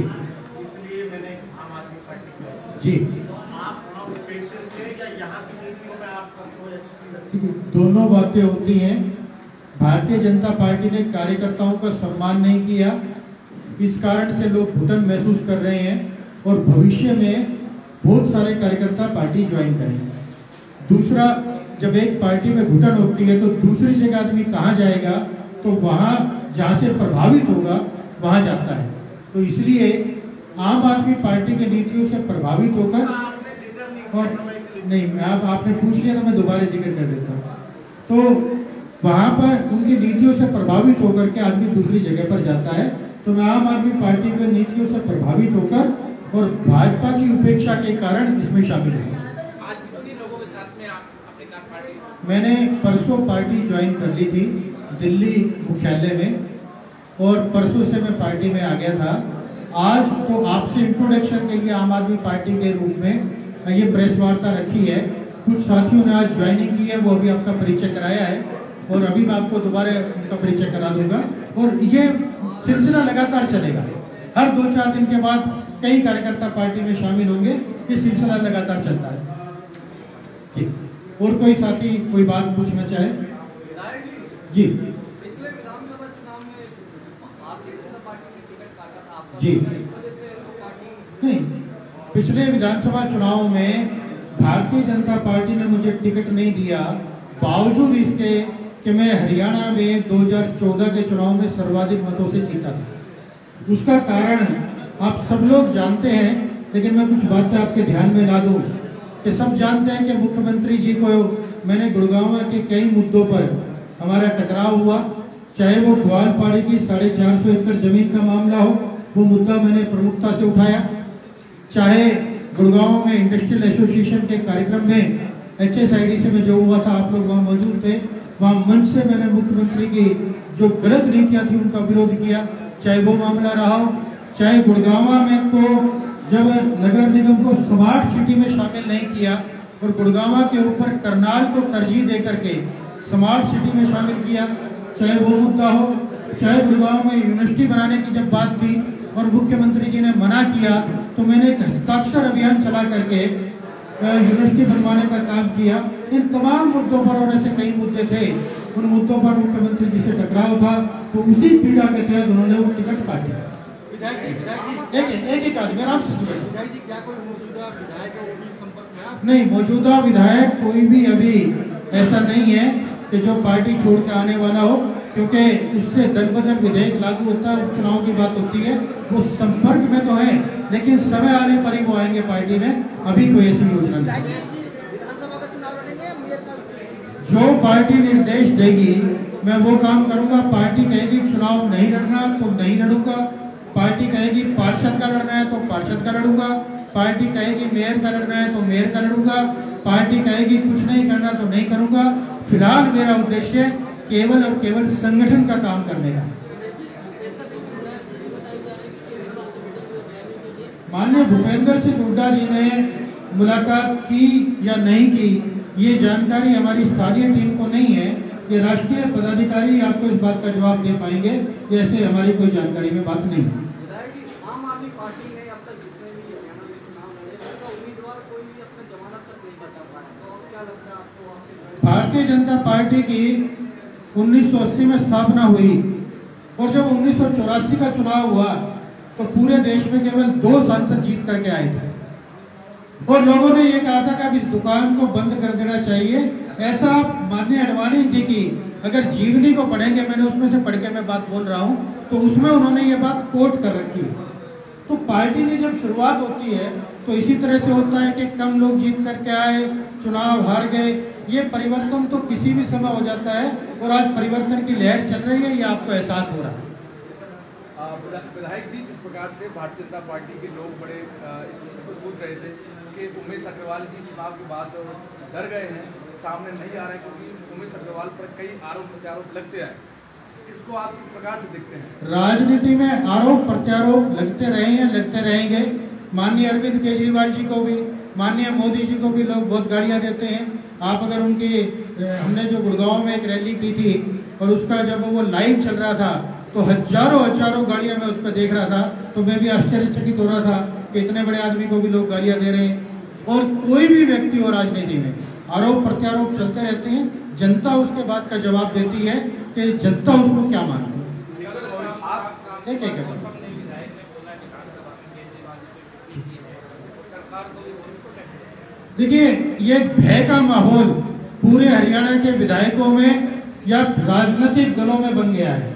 इसलिए मैंने आम आदमी पार्टी को जी। तो आप वहाँ उपेक्षित थे या यहाँ की नीतियों में आपको कोई अच्छी चीज? दोनों बातें होती हैं। भारतीय जनता पार्टी ने कार्यकर्ताओं का सम्मान नहीं किया। इस कारण से लोग घुटन महसूस कर रहे हैं और भविष्य में बहुत सारे कार्यकर्ता पार्टी ज्वाइन करेंगे। दूसरा, जब एक पार्टी में घुटन होती है तो दूसरी जगह आदमी कहाँ जाएगा, तो वहाँ जहाँ से प्रभावित होगा वहाँ जाता है। तो इसलिए आम आदमी पार्टी की नीतियों से प्रभावित होकर, और नहीं आपने पूछ लिया तो मैं दोबारा जिक्र कर देता हूँ, तो वहाँ पर उनकी नीतियों से प्रभावित होकर के आदमी दूसरी जगह पर जाता है। तो मैं आम आदमी पार्टी की नीतियों से प्रभावित होकर और भाजपा की उपेक्षा के कारण इसमें शामिल हूँ। मैंने परसों पार्टी ज्वाइन कर ली थी दिल्ली मुख्यालय में, और परसों से मैं पार्टी में आ गया था। आज तो आपसे इंट्रोडक्शन के लिए आम आदमी पार्टी के रूप में ये प्रेस वार्ता रखी है। कुछ साथियों ने आज ज्वाइनिंग की है, वो अभी आपका परिचय कराया है और अभी मैं आपको दोबारा उनका परिचय करा दूंगा। और ये सिलसिला लगातार चलेगा, हर 2-4 दिन के बाद कई कार्यकर्ता पार्टी में शामिल होंगे। ये सिलसिला लगातार चलता है। जी, और कोई साथी कोई बात पूछना चाहे? जी पिछले विधानसभा चुनाव में भारतीय जनता पार्टी ने टिकट काटा था आपका, जी इस वजह से पार्टी नहीं, पिछले विधानसभा चुनाव में भारतीय जनता पार्टी ने मुझे टिकट नहीं दिया, बावजूद इसके कि मैं हरियाणा में 2014 के चुनाव में सर्वाधिक मतों से जीता था। उसका कारण आप सब लोग जानते हैं, लेकिन मैं कुछ बातें आपके ध्यान में ला दूं कि सब जानते हैं कि मुख्यमंत्री जी को मैंने गुड़गांव के कई मुद्दों पर हमारा टकराव हुआ, चाहे वो ग्वालपाड़ी की 450 एकड़ जमीन का मामला हो, वो मुद्दा मैंने प्रमुखता से उठाया, चाहे गुड़गांव में इंडस्ट्रियल एसोसिएशन के कार्यक्रम में HSID से में जो हुआ था, आप लोग वहाँ मौजूद थे, वहाँ मंच से मैंने मुख्यमंत्री की जो गलत नीतियाँ थी उनका विरोध किया, चाहे वो मामला रहा हो, चाहे गुड़गांव में को जब नगर निगम को स्मार्ट सिटी में शामिल नहीं किया और गुड़गांव के ऊपर करनाल को तरजीह दे करके स्मार्ट सिटी में शामिल किया, चाहे वो मुद्दा हो, चाहे गुड़गांव में यूनिवर्सिटी बनाने की जब बात थी और मुख्यमंत्री जी ने मना किया, तो मैंने एक हस्ताक्षर अभियान चला करके यूनिवर्सिटी बनवाने का काम किया। इन तमाम मुद्दों पर, और ऐसे कई मुद्दे थे, उन मुद्दों पर मुख्यमंत्री जी से टकराव था, तो उसी पीड़ा के तहत उन्होंने वो टिकट काटी। एक आदमी आराम से क्या कोई मौजूदा विधायक है वो भी संपर्क में? नहीं, मौजूदा विधायक कोई भी अभी ऐसा नहीं है कि जो पार्टी छोड़ के आने वाला हो, क्योंकि उससे दल बदल विधेयक लागू होता है, उपचुनाव की बात होती है, वो संपर्क में तो है, लेकिन समय आने पर ही वो आएंगे पार्टी में। अभी कोई ऐसी योजना नहीं। विधानसभा का चुनाव लड़ेंगे, मेयर का? जो पार्टी निर्देश देगी मैं वो काम करूंगा। पार्टी कहेगी चुनाव नहीं लड़ना तो नहीं लड़ूंगा, पार्टी कहेगी पार्षद का लड़ना है तो पार्षद का लड़ूंगा, पार्टी कहेगी मेयर का लड़ना है तो मेयर का लड़ूंगा, पार्टी कहेगी कुछ नहीं करना तो नहीं करूंगा। फिलहाल मेरा उद्देश्य केवल और केवल संगठन का काम करने का। माननीय भूपेंद्र सिंह हुड्डा जी ने मुलाकात की या नहीं की, ये जानकारी हमारी स्थानीय टीम को नहीं है। ये राष्ट्रीय पदाधिकारी आपको इस बात का जवाब दे पाएंगे, ऐसे हमारी कोई जानकारी में बात नहीं है। विधायक जी, आम आदमी पार्टी ने अब तक जितने भी हरियाणा में चुनाव लड़े, उसका उम्मीदवार कोई भी अपना जमानत तक नहीं बचा पाया, तो अब क्या लगता है आपको? आपके भारतीय जनता पार्टी की 1980 में स्थापना हुई और जब 1984 का चुनाव हुआ तो पूरे देश में केवल 2 सांसद जीत करके आए थे और लोगों ने ये कहा था कि अब इस दुकान को बंद कर देना चाहिए। ऐसा माननीय अडवाणी जी की अगर जीवनी को पढ़ेंगे, मैंने उसमें से पढ़ के मैं बात बोल रहा हूँ, तो उसमें उन्होंने ये बात कोट कर रखी है। तो पार्टी की जब शुरुआत होती है तो इसी तरह से होता है कि कम लोग जीत करके आए, चुनाव हार गए। ये परिवर्तन तो किसी भी समय हो जाता है और आज परिवर्तन की लहर चल रही है, ये आपको एहसास हो रहा है। विधायक जी, जिस प्रकार से भारतीय जनता पार्टी के लोग बड़े इस चीज़ को सोच रहे थे कि उमेश अग्रवाल जी चुनाव के बाद डर गए हैं, सामने नहीं आ रहे क्योंकि उमेश अग्रवाल पर कई आरोप प्रत्यारोप लगते हैं, इसको आप किस प्रकार से देखते हैं? राजनीति में आरोप प्रत्यारोप लगते रहे हैं, लगते रहेंगे। माननीय अरविंद केजरीवाल जी को भी, माननीय मोदी जी को भी लोग बहुत गालियां देते हैं। आप अगर उनकी, हमने जो गुड़गांव में एक रैली की थी और उसका जब वो लाइव चल रहा था तो हजारों गालियां मैं उस पर देख रहा था, तो मैं भी आश्चर्यचकित हो रहा था कि इतने बड़े आदमी को भी लोग गालियां दे रहे हैं। और कोई भी व्यक्ति हो राजनीति में आरोप प्रत्यारोप चलते रहते हैं, जनता उसके बाद का जवाब देती है। कि जनता उसको क्या मानती है। एक एक देखिए, ये भय का माहौल पूरे हरियाणा के विधायकों में या राजनीतिक दलों में बन गया है।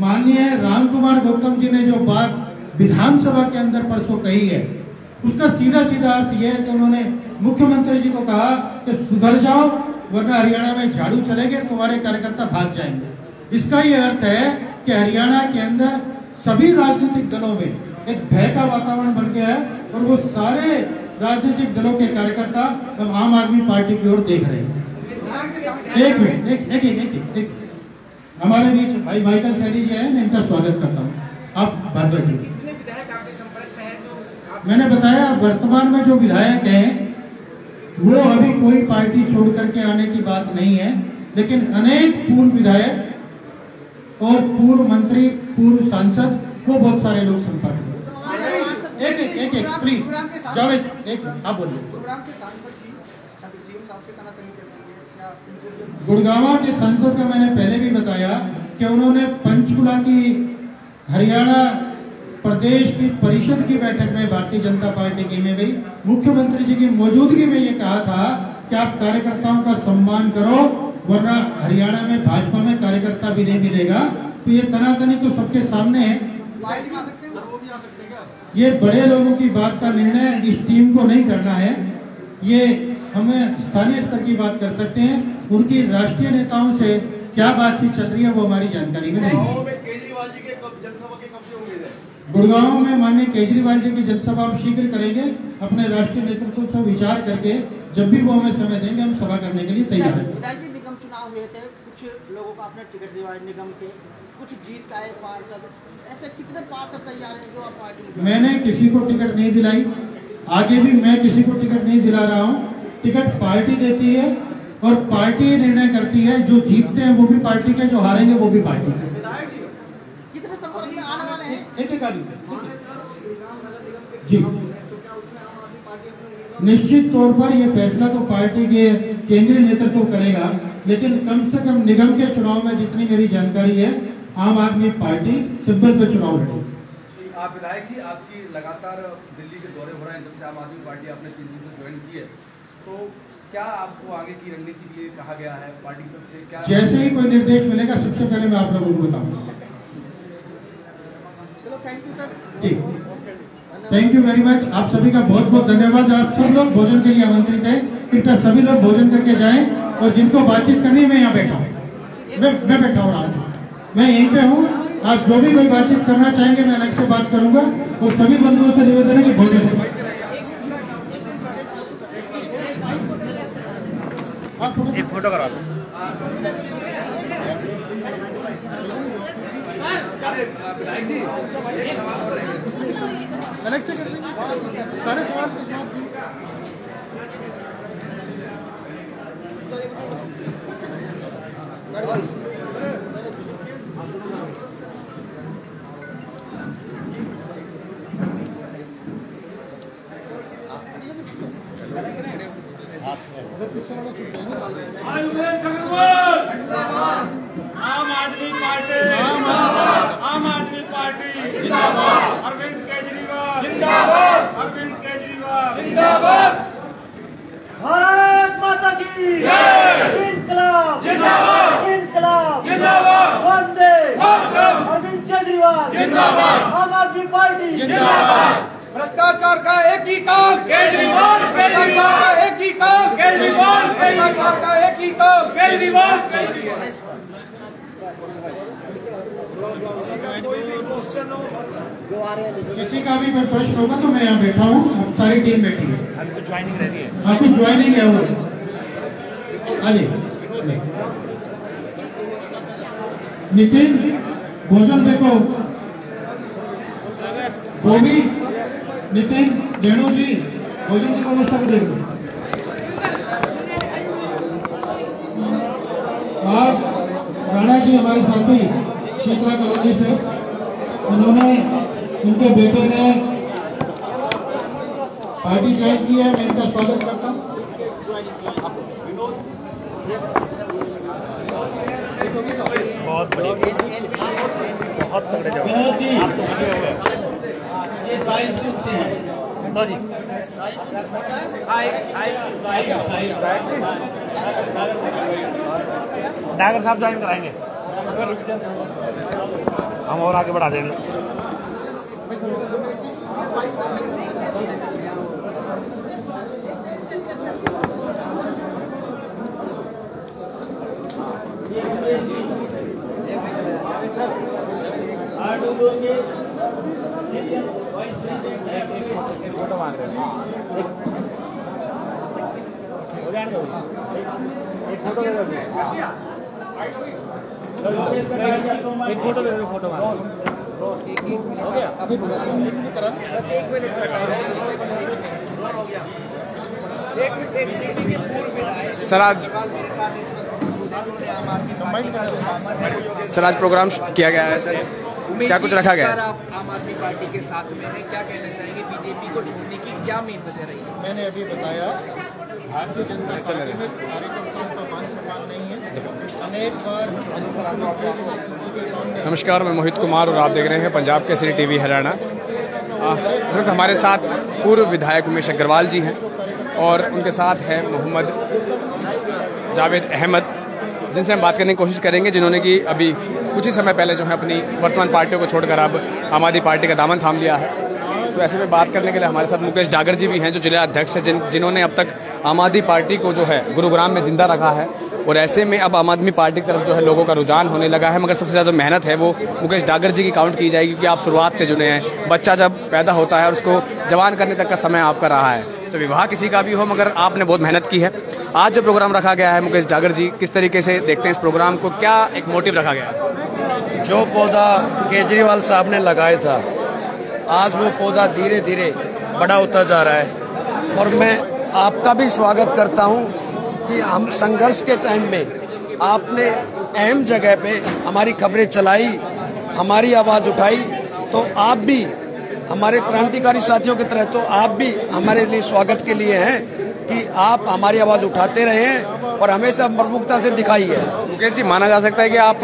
माननीय राम कुमार गौतम जी ने जो बात विधानसभा के अंदर परसों कही है, उसका सीधा सीधा अर्थ यह है कि उन्होंने मुख्यमंत्री जी को कहा कि सुधर जाओ वरना हरियाणा में झाड़ू चलेंगे, तुम्हारे कार्यकर्ता भाग जाएंगे। इसका ये अर्थ है कि हरियाणा के अंदर सभी राजनीतिक दलों में एक भय का वातावरण बन गया है और वो सारे राजनीतिक दलों के कार्यकर्ता अब आम आदमी पार्टी की ओर देख रहे हैं। एक मिनट, एक एक एक एक हमारे बीच भाई माइकल सैनी जी है, मैं इनका स्वागत करता हूँ। आप भार्गव जी, मैंने बताया वर्तमान में जो विधायक हैं वो अभी कोई पार्टी छोड़ करके आने की बात नहीं है, लेकिन अनेक पूर्व विधायक और पूर्व मंत्री, पूर्व सांसद, वो बहुत सारे लोग संपर्क में। एक प्लीज जावेद, एक आप बोलिए। गुड़गांव के सांसद का मैंने पहले भी बताया कि उन्होंने पंचकुला की हरियाणा प्रदेश की परिषद की बैठक में भारतीय जनता पार्टी की में गई, मुख्यमंत्री जी की मौजूदगी में ये कहा था कि आप कार्यकर्ताओं का सम्मान करो वरना हरियाणा में भाजपा में कार्यकर्ता भी नहीं मिलेगा। तो ये तनातनी तो सबके सामने है। ये बड़े लोगों की बात का निर्णय इस टीम को नहीं करना है, ये हमें स्थानीय स्तर की बात कर सकते हैं। उनकी राष्ट्रीय नेताओं से क्या बातचीत चल रही है वो हमारी जानकारी में नहीं है। केजरीवाल जी के जनसभा के कब से होंगे? गुड़गांव में माननीय केजरीवाल जी की जनसभा हम शीघ्र करेंगे, अपने राष्ट्रीय नेतृत्व से विचार करके जब भी वो हमें समय देंगे हम सभा करने के लिए तैयार हैं। निगम चुनाव हुए थे, कुछ लोगों को आपने टिकट दिलवाए निगम के, कुछ जीत का है पार्षद, ऐसे कितने पार्षद तैयार हैं जो आप पार्टी? मैंने किसी को टिकट नहीं दिलाई, आगे भी मैं किसी को टिकट नहीं दिला रहा हूँ। टिकट पार्टी देती है और पार्टी निर्णय करती है। जो जीतते हैं वो भी पार्टी के, जो हारेंगे वो भी पार्टी के। कितने संपर्क में आने वाले हैं? एक जी, निश्चित तौर पर यह फैसला तो पार्टी के केंद्रीय नेतृत्व करेगा, लेकिन कम से कम निगम के चुनाव में जितनी मेरी जानकारी है आम आदमी पार्टी सिंबल पे चुनाव लड़ेगी। आप विधायक जी, आपकी लगातार दिल्ली के दौरे हो रहे हैं जब से आम आदमी पार्टी आपने 3 दिन से ज्वाइन की है, तो क्या आपको आगे की रणनीति के लिए कहा गया है पार्टी की तरफ से? क्या जैसे ही कोई निर्देश मिलेगा सबसे पहले मैं आप लोगों को बताऊंगा। चलो, थैंक यू सर। ठीक, थैंक यू वेरी मच। आप सभी का बहुत बहुत धन्यवाद। आप सब लोग भोजन के लिए आमंत्रित हैं, कृपया सभी लोग भोजन करके जाएं। और जिनको बातचीत करनी है मैं यहाँ बैठा हूँ, मैं बैठा हूँ रात में, मैं यहीं पे हूँ। आप जो भी कोई बातचीत करना चाहेंगे मैं अलग से बात करूंगा। और सभी बंधुओं से निवेदन है कि भोजन एक फोटो करा दो। विधायक जी, एक सवाल और है। अलग से कर देंगे, सारे सवाल के जवाब दें। आम आदमी पार्टी, आम आदमी पार्टी जिंदाबाद। अरविंद केजरीवाल जिंदाबाद, अरविंद केजरीवाल जिंदाबाद। भारत माता की जय। इनकलाब जिंदाबाद, इनकलाब जिंदाबाद। वंदे मातरम। अरविंद केजरीवाल जिंदाबाद, आम आदमी पार्टी जिंदाबाद। भ्रष्टाचार का एक ही काम केजरीवाल, भ्रष्टाचार का एक ही काम केजरीवाल, भ्रष्टाचार का एक ही काम केजरीवाल। किसी का भी कोई प्रश्न होगा तो मैं यहाँ बैठा हूँ, सारी टीम बैठी है। आपको ज्वाइनिंग रहती है? आपकी ज्वाइनिंग है वो, आइए। नितिन, भोजन देखो, वो भी नितिन, रेणु जी, भोजन की व्यवस्था को देखो। और राणा जी हमारे साथी शीतला कॉलोनी से, उन्होंने, उनके बेटे ने पार्टी ज्वाइन की है, मैं इनका स्वागत करता हूँ। विनोद जी, ये साहिबपुर से है जी। डागर साहब ज्वाइन कराएंगे, हम और आगे बढ़ा देंगे। फोटो मांग रहे हैं, एक फोटो दे दो, एक फोटो दे दो, फोटो मांग हो गया। बस 1 मिनट सर आज प्रोग्राम किया गया है सर, क्या कुछ रखा गया है? आप आम आदमी पार्टी के साथ में हैं, क्या कहना चाहेंगे? बीजेपी को छोड़ने की क्या मेन वजह रही है? मैंने अभी बताया, भारतीय जनता पार्टी में कार्यकर्ताओं का मान सम्मान नहीं है। अनेक बार नमस्कार, मैं मोहित कुमार और आप देख रहे हैं पंजाब केसरी टीवी हरियाणा। इस वक्त हमारे साथ पूर्व विधायक उमेश अग्रवाल जी हैं और उनके साथ हैं मोहम्मद जावेद अहमद, जिनसे हम बात करने की कोशिश करेंगे, जिन्होंने कि अभी कुछ ही समय पहले जो है अपनी वर्तमान पार्टियों को छोड़कर अब आम आदमी पार्टी का दामन थाम लिया है। तो ऐसे में बात करने के लिए हमारे साथ मुकेश डागर जी भी हैं, जो जिला अध्यक्ष हैं, जिन्होंने अब तक आम आदमी पार्टी को जो है गुरुग्राम में जिंदा रखा है। और ऐसे में अब आम आदमी पार्टी की तरफ जो है लोगों का रुझान होने लगा है, मगर सबसे ज़्यादा मेहनत है वो मुकेश डागर जी की काउंट की जाएगी, क्योंकि आप शुरुआत से जुड़े हैं। बच्चा जब पैदा होता है और उसको जवान करने तक का समय आपका रहा है, तो विवाह किसी का भी हो, मगर आपने बहुत मेहनत की है। आज जो प्रोग्राम रखा गया है मुकेश डागर जी, किस तरीके से देखते हैं इस प्रोग्राम को, क्या एक मोटिव रखा गया है? जो पौधा केजरीवाल साहब ने लगाया था, आज वो पौधा धीरे धीरे बड़ा होता जा रहा है। और मैं आपका भी स्वागत करता हूं कि हम संघर्ष के टाइम में आपने अहम जगह पे हमारी खबरें चलाई, हमारी आवाज़ उठाई, तो आप भी हमारे क्रांतिकारी साथियों की तरह, तो आप भी हमारे लिए स्वागत के लिए हैं कि आप हमारी आवाज़ उठाते रहे हैं और हमेशा प्रमुखता से दिखाई है। मुकेश जी, माना जा सकता है कि आप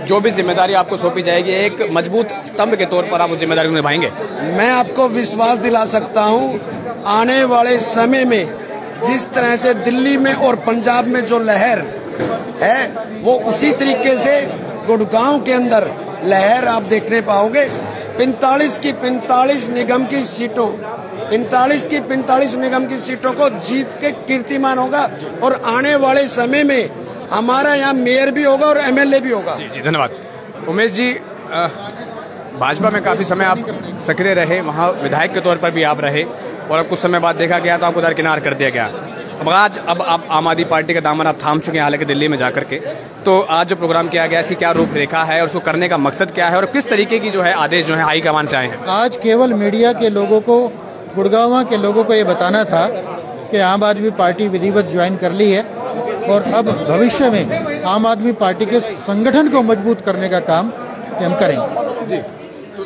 जो भी जिम्मेदारी आपको सौंपी जाएगी, एक मजबूत स्तंभ के तौर पर आप उस जिम्मेदारी को निभाएंगे? मैं आपको विश्वास दिला सकता हूं, आने वाले समय में जिस तरह से दिल्ली में और पंजाब में जो लहर है, वो उसी तरीके से गुड़गांव के अंदर लहर आप देखने पाओगे। 45 की 45 निगम की सीटों 45 की 45 निगम की सीटों को जीत के कीर्तिमान होगा और आने वाले समय में हमारा यहाँ मेयर भी होगा और एमएलए भी होगा। जी धन्यवाद। उमेश जी, भाजपा में काफ़ी समय आप सक्रिय रहे, वहाँ विधायक के तौर पर भी आप रहे और अब कुछ समय बाद देखा गया तो आपको दरकिनार कर दिया गया। अब आप आम आदमी पार्टी का दामन आप थाम चुके हैं, हालांकि दिल्ली में जाकर के। तो आज जो प्रोग्राम किया गया, इसकी क्या रूपरेखा है और उसको करने का मकसद क्या है और किस तरीके की जो है आदेश जो है हाईकमान से आए हैं? आज केवल मीडिया के लोगों को, गुड़गांव के लोगों को ये बताना था कि आम आदमी पार्टी विधिवत ज्वाइन कर ली है और अब भविष्य में आम आदमी पार्टी के संगठन को मजबूत करने का काम हम करेंगे। जी, तो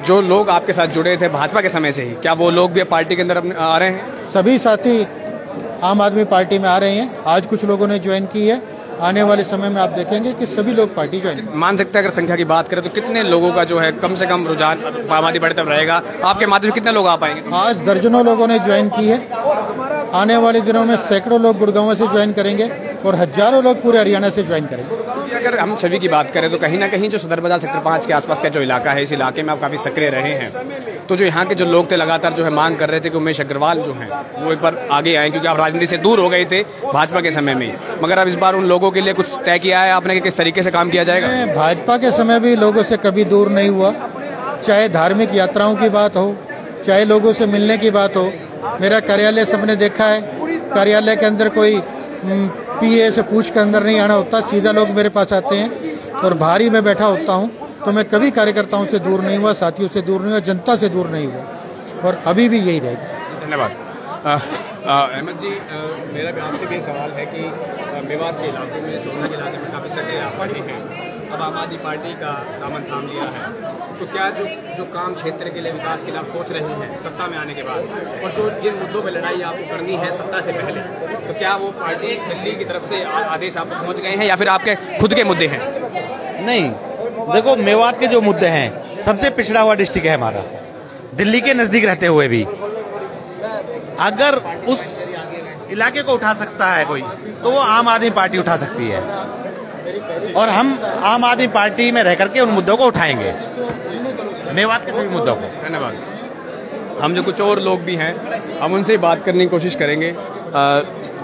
जो लोग आपके साथ जुड़े थे भाजपा के समय से ही, क्या वो लोग भी पार्टी के अंदर आ रहे हैं? सभी साथी आम आदमी पार्टी में आ रहे हैं। आज कुछ लोगों ने ज्वाइन की है, आने वाले समय में आप देखेंगे कि सभी लोग पार्टी ज्वाइन। मान सकते हैं अगर संख्या की बात करें तो कितने लोगों का जो है कम से कम रुझान आम आदमी पार्टी तरफ रहेगा? आपके माध्यम से कितने लोग आ पाएंगे? आज दर्जनों लोगों ने ज्वाइन की है। आने वाले दिनों में सैकड़ों लोग गुड़गांव से ज्वाइन करेंगे और हजारों लोग पूरे हरियाणा से ज्वाइन करेंगे। अगर हम छवि की बात करें तो कहीं ना कहीं जो सदर बाजार सेक्टर 5 के आसपास का जो इलाका है, इस इलाके में आप काफी सक्रिय रहे हैं, तो जो यहाँ के जो लोग थे लगातार जो है मांग कर रहे थे कि उमेश अग्रवाल जो हैं वो एक बार आगे आए, क्योंकि आप राजनीति से दूर हो गए थे भाजपा के समय में। मगर अब इस बार उन लोगों के लिए कुछ तय किया है आपने कि किस तरीके से काम किया जाएगा? भाजपा के समय भी लोगों से कभी दूर नहीं हुआ, चाहे धार्मिक यात्राओं की बात हो, चाहे लोगों से मिलने की बात हो। मेरा कार्यालय सबने देखा है, कार्यालय के अंदर कोई पीए से पूछ के अंदर नहीं आना होता, सीधा लोग मेरे पास आते हैं और भारी में बैठा होता हूं, तो मैं कभी कार्यकर्ताओं से दूर नहीं हुआ, साथियों से दूर नहीं हुआ, जनता से दूर नहीं हुआ और अभी भी यही रहेगा। धन्यवाद। अहमद जी, मेरा भी आपसे भी सवाल है कि मेवात के इलाके में, सोलन के इलाके में काफ़ी सक्रिय आप पार्टी हैं, अब आम आदमी पार्टी का दामन थाम लिया है, तो क्या जो काम क्षेत्र के लिए विकास के लिए आप सोच रहे हैं सत्ता में आने के बाद, और जो जिन मुद्दों पर लड़ाई आपको करनी है सत्ता से पहले, तो क्या वो पार्टी दिल्ली की तरफ से आदेश आपको पहुंच गए हैं या फिर आपके खुद के मुद्दे हैं? नहीं, देखो मेवात के जो मुद्दे हैं, सबसे पिछड़ा हुआ डिस्ट्रिक्ट है हमारा, दिल्ली के नजदीक रहते हुए भी अगर उस इलाके को उठा सकता है कोई, तो वो आम आदमी पार्टी उठा सकती है, और हम आम आदमी पार्टी में रह करके उन मुद्दों को उठाएंगे, मेवात के सभी मुद्दों को। धन्यवाद। हम जो कुछ और लोग भी हैं, हम उनसे ही बात करने की कोशिश करेंगे,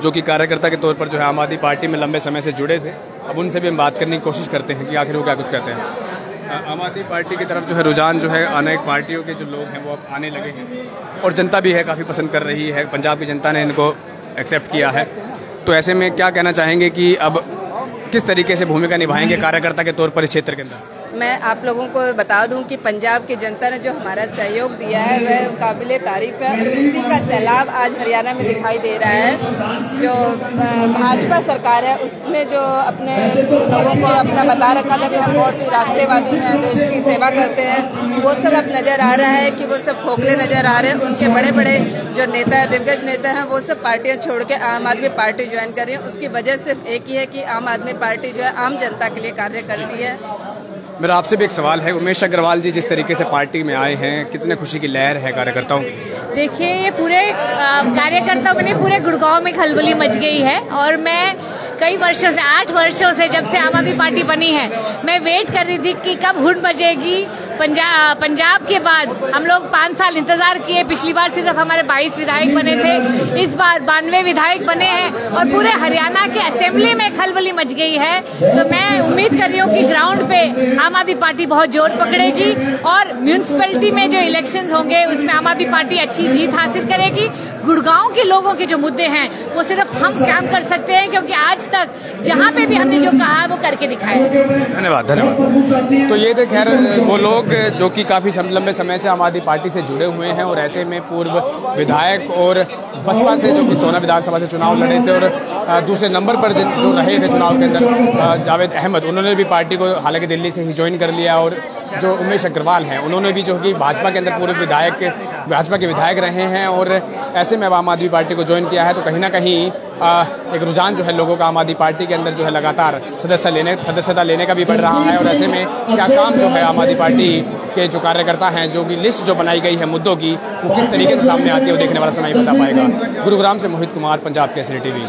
जो कि कार्यकर्ता के तौर पर जो है आम आदमी पार्टी में लंबे समय से जुड़े थे। अब उनसे भी हम बात करने की कोशिश करते हैं कि आखिर वो क्या कुछ कहते हैं। आम आदमी पार्टी की तरफ जो है रुझान जो है, अनेक पार्टियों के जो लोग हैं वो अब आने लगे हैं, और जनता भी है काफ़ी पसंद कर रही है, पंजाब की जनता ने इनको एक्सेप्ट किया है। तो ऐसे में क्या कहना चाहेंगे कि अब किस तरीके से भूमिका निभाएंगे कार्यकर्ता के तौर पर इस क्षेत्र के अंदर? मैं आप लोगों को बता दूं कि पंजाब की जनता ने जो हमारा सहयोग दिया है वह काबिले तारीफ है, और उसी का सैलाब आज हरियाणा में दिखाई दे रहा है। जो भाजपा सरकार है उसने जो अपने लोगों को अपना बता रखा था कि हम बहुत ही राष्ट्रवादी हैं, देश की सेवा करते हैं, वो सब अब नजर आ रहा है कि वो सब खोखले नजर आ रहे हैं। उनके बड़े बड़े जो नेता है, दिग्गज नेता हैं, वो सब पार्टियां छोड़ के आम आदमी पार्टी ज्वाइन कर रही है। उसकी वजह सिर्फ एक ही है कि आम आदमी पार्टी जो है आम जनता के लिए कार्य करती है। मेरा आपसे भी एक सवाल है, उमेश अग्रवाल जी जिस तरीके से पार्टी में आए हैं, कितने खुशी की लहर है कार्यकर्ताओं की? देखिए, ये पूरे कार्यकर्ताओं में पूरे गुड़गांव में खलबली मच गई है, और मैं कई वर्षों से 8 वर्षों से जब से आम आदमी पार्टी बनी है, मैं वेट कर रही थी कि कब हुड बजेगी। पंजाब के बाद हम लोग 5 साल इंतजार किए। पिछली बार सिर्फ हमारे 22 विधायक बने थे, इस बार 92 विधायक बने हैं, और पूरे हरियाणा के असेंबली में खलबली मच गई है। तो मैं उम्मीद कर रही हूँ कि ग्राउंड पे आम आदमी पार्टी बहुत जोर पकड़ेगी, और म्यूनिसिपैलिटी में जो इलेक्शंस होंगे उसमें आम आदमी पार्टी अच्छी जीत हासिल करेगी। गुड़गांव के लोगों के जो मुद्दे हैं वो सिर्फ हम काम कर सकते हैं, क्योंकि आज तक जहाँ पे भी हमने जो कहा वो करके दिखाया। धन्यवाद, धन्यवाद। तो ये थे खैर वो लोग जो कि काफ़ी लंबे समय से आम आदमी पार्टी से जुड़े हुए हैं, और ऐसे में पूर्व विधायक और बसपा से जो कि सोना विधानसभा से चुनाव लड़े थे और दूसरे नंबर पर जो रहे थे चुनाव के अंदर जावेद अहमद, उन्होंने भी पार्टी को हालांकि दिल्ली से ही ज्वाइन कर लिया। और जो उमेश अग्रवाल हैं उन्होंने भी जो कि भाजपा के अंदर पूर्व भाजपा के विधायक रहे हैं, और ऐसे में अब आम आदमी पार्टी को ज्वाइन किया है। तो कहीं ना कहीं एक रुझान जो है लोगों का आम आदमी पार्टी के अंदर जो है लगातार सदस्यता लेने का भी बढ़ रहा है। और ऐसे में क्या काम जो है आम आदमी पार्टी के जो कार्यकर्ता हैं, जो कि लिस्ट जो बनाई गई है मुद्दों की, वो किस तरीके से सामने आती है वो देखने वाला समय बता पाएगा। गुरुग्राम से मोहित कुमार, पंजाब केसरी टीवी।